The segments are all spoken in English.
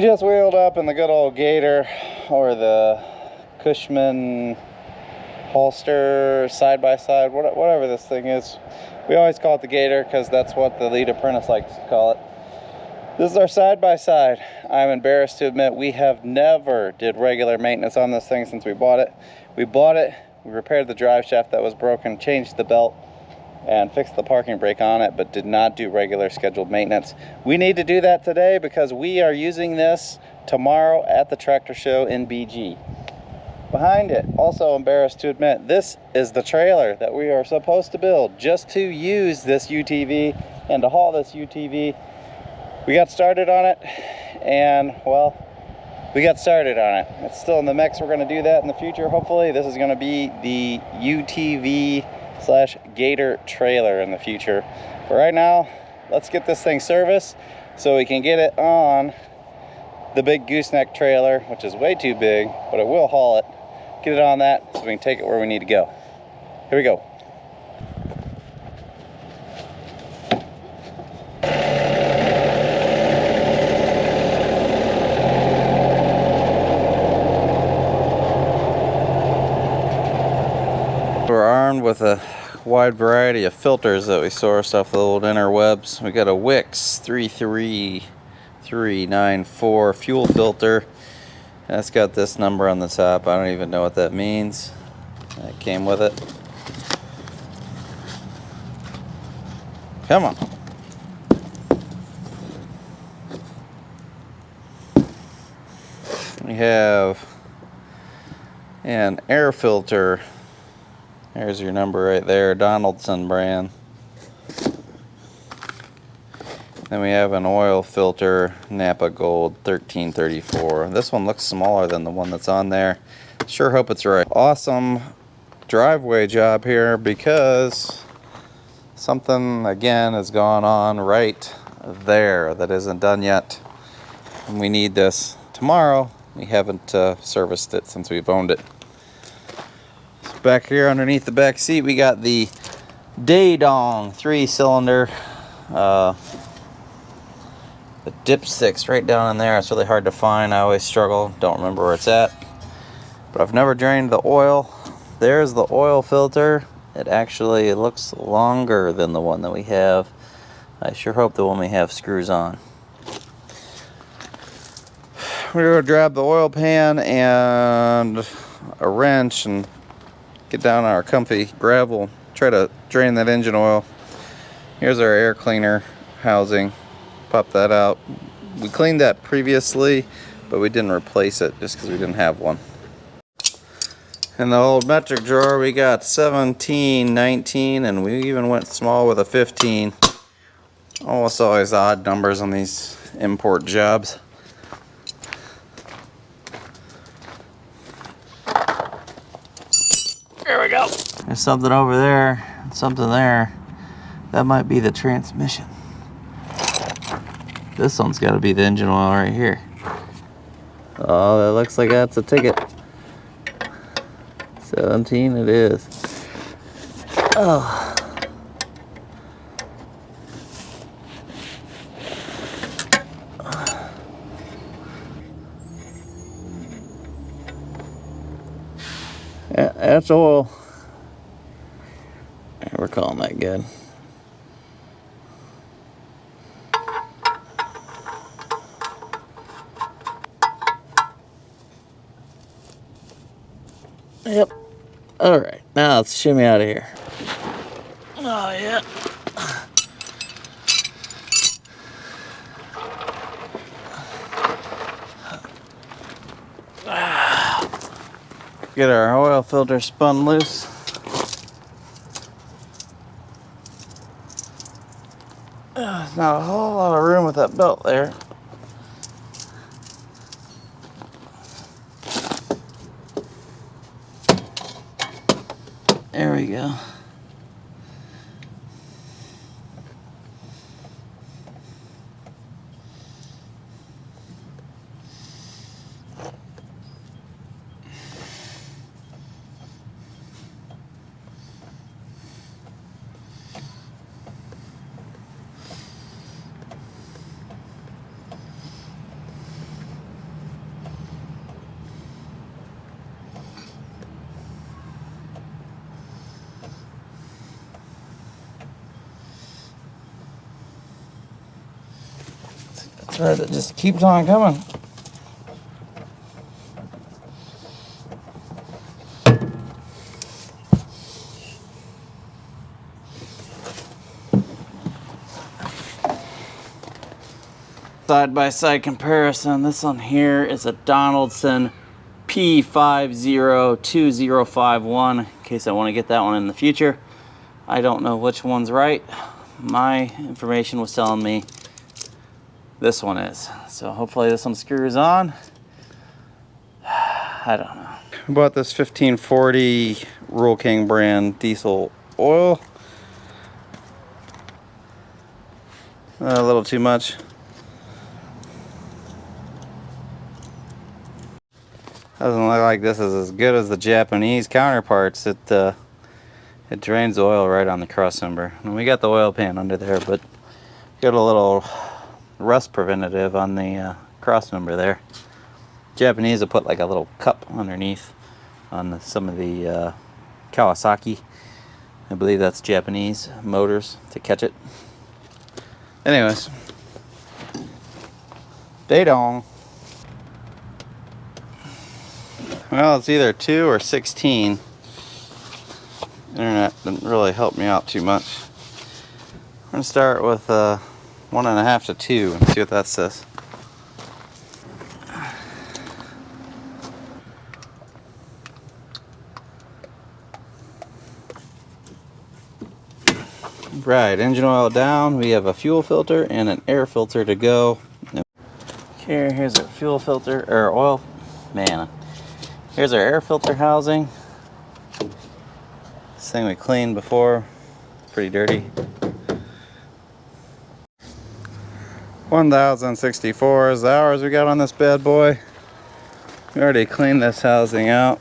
just wheeled up in the good old Gator, or the Cushman Hauler side-by-side, whatever this thing is. We always call it the Gator because that's what the lead apprentice likes to call it. This is our side-by-side. I'm embarrassed to admit we have never did regular maintenance on this thing since we bought it. We repaired the drive shaft that was broken, changed the belt, and fixed the parking brake on it, but did not do regular scheduled maintenance. We need to do that today because we are using this tomorrow at the tractor show in BG. Behind it, also embarrassed to admit, this is the trailer that we are supposed to build just to use this UTV and to haul this UTV. We got started on it, and well, we got started on it. It's still in the mix. We're going to do that in the future. Hopefully this is going to be the UTV/Gator trailer in the future. But right now, let's get this thing serviced so we can get it on the big gooseneck trailer, which is way too big, but it will haul it. Get it on that so we can take it where we need to go. Here we go. We're armed with a wide variety of filters that we sourced off the old interwebs. We got a Wix 33394 fuel filter. That's got this number on the top. I don't even know what that means. It came with it. Come on. We have an air filter. There's your number right there, Donaldson brand. Then we have an oil filter, Napa Gold 1334. This one looks smaller than the one that's on there. Sure hope it's right. Awesome driveway job here because something again has gone on right there that isn't done yet. And we need this tomorrow. We haven't serviced it since we've owned it. So back here underneath the back seat we got the Daedong 3-cylinder. The dipstick's right down in there. It's really hard to find. I always struggle. Don't remember where it's at. But I've never drained the oil. There's the oil filter. It actually looks longer than the one that we have. I sure hope the one we have screws on. We're going to grab the oil pan and a wrench and get down on our comfy gravel. Try to drain that engine oil. Here's our air cleaner housing. Pop that out. We cleaned that previously, but we didn't replace it just because we didn't have one. In the old metric drawer we got 17, 19, and we even went small with a 15. Almost always odd numbers on these import jobs. There we go. There's something over there, something there. That might be the transmission. This one's got to be the engine oil right here. Oh, that looks like that's a ticket. 17 it is. Oh. Yeah, that's oil. We're calling that good. Yep. Alright, now let's shimmy out of here. Oh, yeah. Get our oil filter spun loose. There's not a whole lot of room with that belt there. There we go. Or it just keeps on coming. Side-by-side comparison. This one here is a Donaldson P502051, in case I want to get that one in the future. I don't know which one's right. My information was telling me this one is. So hopefully this one screws on. I don't know. I bought this 1540 Rural King brand diesel oil. A little too much. Doesn't look like this is as good as the Japanese counterparts. It drains the oil right on the cross member. And we got the oil pan under there, but got a little rust preventative on the cross member there. Japanese will put like a little cup underneath on some of the Kawasaki. I believe that's Japanese motors to catch it. Anyways, Datong. Well, it's either 2 or 16. Internet didn't really help me out too much. We're gonna start with 1.5 to 2 and see what that says. Right, engine oil down. We have a fuel filter and an air filter to go. Here's our fuel filter, or oil. Man, here's our air filter housing. This thing we cleaned before, pretty dirty. 1,064 is the hours we got on this bad boy. We already cleaned this housing out.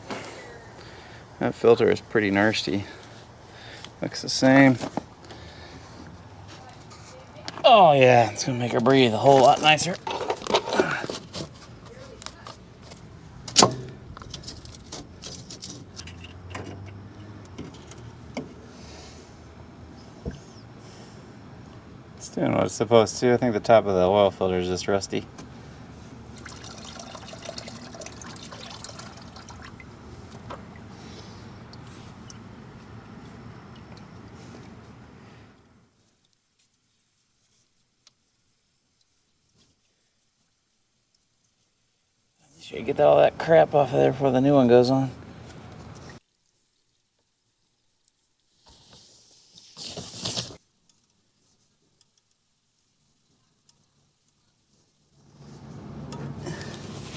That filter is pretty nasty. Looks the same. Oh yeah, it's gonna make her breathe a whole lot nicer. It's doing what it's supposed to. I think the top of the oil filter is just rusty. Sure you get all that crap off of there before the new one goes on.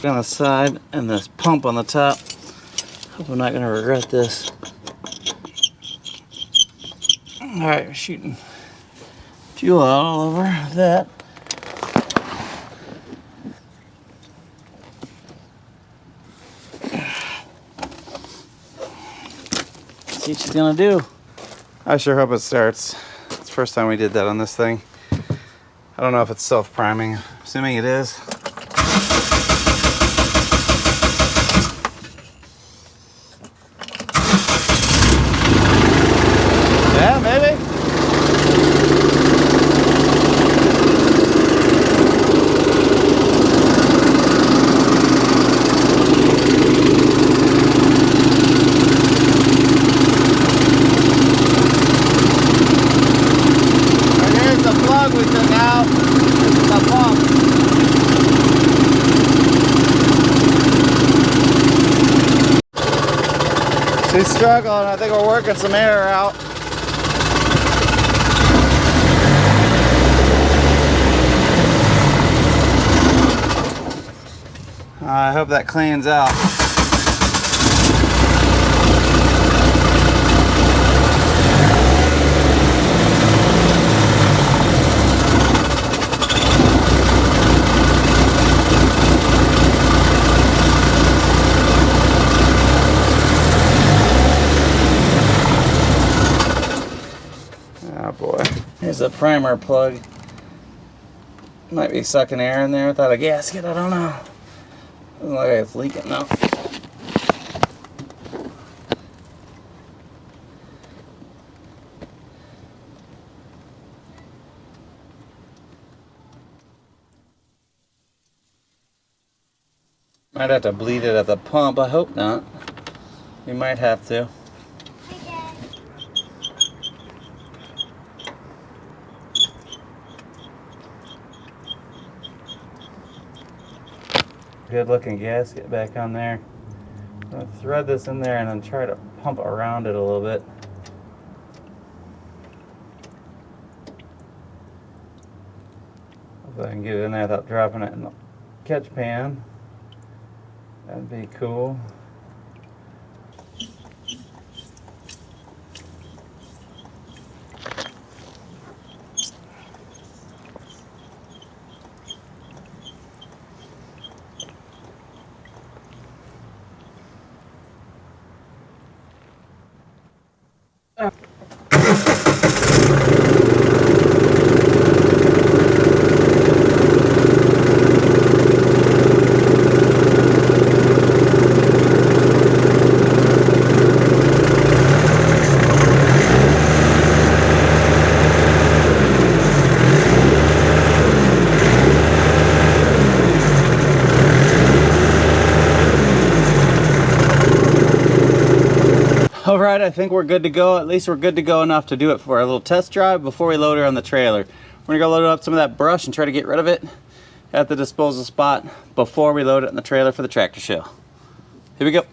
On the side and this pump on the top. Hope I'm not gonna regret this. Alright, we're shooting fuel out all over that. See what she's gonna do. I sure hope it starts. It's the first time we did that on this thing. I don't know if it's self-priming. Assuming it is. Yeah, maybe. And here's the plug we took out. This is the pump. She's struggling. I think we're working some air out. I hope that cleans out. Oh boy. Here's the primer plug. Might be sucking air in there without a gasket, I don't know. Doesn't look like it's leaking now. Might have to bleed it at the pump. I hope not. We might have to. Good looking gasket back on there. I'm going to thread this in there and then try to pump around it a little bit. If I can get it in there without dropping it in the catch pan. That'd be cool. All right, I think we're good to go. At least we're good to go enough to do it for a little test drive before we load her on the trailer. We're gonna go load up some of that brush and try to get rid of it at the disposal spot before we load it in the trailer for the tractor show. Here we go.